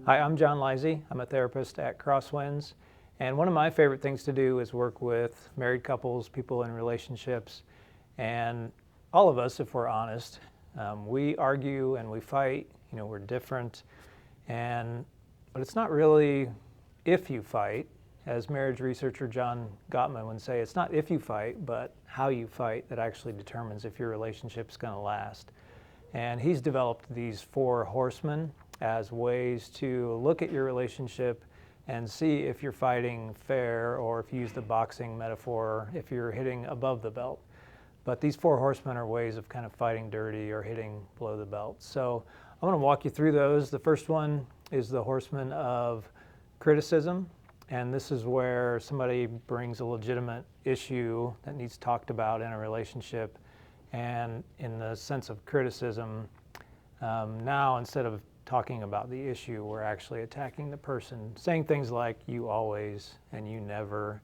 Hi, I'm Jon Leyse. I'm a therapist at Crosswinds. And one of my favorite things to do is work with married couples, people in relationships. And all of us, if we're honest, we argue and we fight. We're different. But it's not really if you fight. As marriage researcher John Gottman would say, it's not if you fight, but how you fight that actually determines if your relationship's going to last. And he's developed these 4 horsemen as ways to look at your relationship and see if you're fighting fair, or if you use the boxing metaphor, if you're hitting above the belt. But these 4 horsemen are ways of kind of fighting dirty or hitting below the belt. So I'm going to walk you through those. The first one is the horseman of criticism. And this is where somebody brings a legitimate issue that needs talked about in a relationship. And in the sense of criticism, now instead of talking about the issue, we're actually attacking the person, saying things like "you always" and "you never"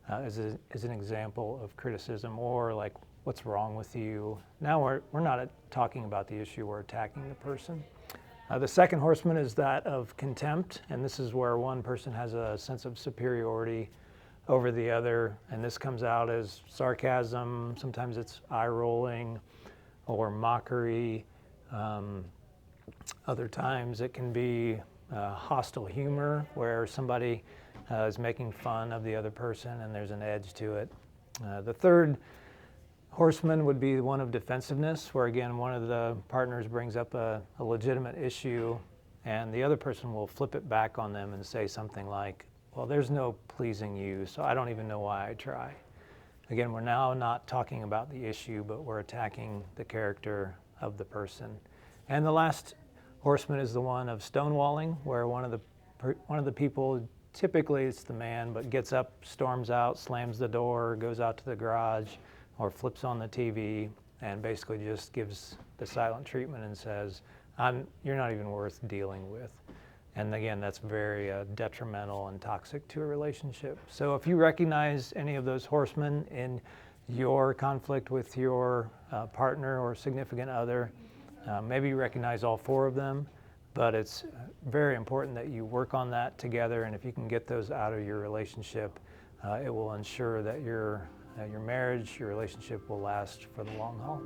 as an example of criticism, or like "what's wrong with you." Now we're not talking about the issue, we're attacking the person. The second horseman is that of contempt, and this is where one person has a sense of superiority over the other, and this comes out as sarcasm. Sometimes it's eye-rolling or mockery. Other times it can be hostile humor, where somebody is making fun of the other person and there's an edge to it. The third horseman would be one of defensiveness, where again one of the partners brings up a legitimate issue and the other person will flip it back on them and say something like, "Well, there's no pleasing you, so I don't even know why I try." Again, we're now not talking about the issue, but we're attacking the character of the person. And the last horseman is the one of stonewalling, where one of the people, typically it's the man, but gets up, storms out, slams the door, goes out to the garage, or flips on the TV, and basically just gives the silent treatment and says, "You're not even worth dealing with." And again, that's very detrimental and toxic to a relationship. So if you recognize any of those horsemen in your conflict with your partner or significant other, maybe you recognize all 4 of them, but it's very important that you work on that together. And if you can get those out of your relationship, it will ensure that your marriage, your relationship will last for the long haul.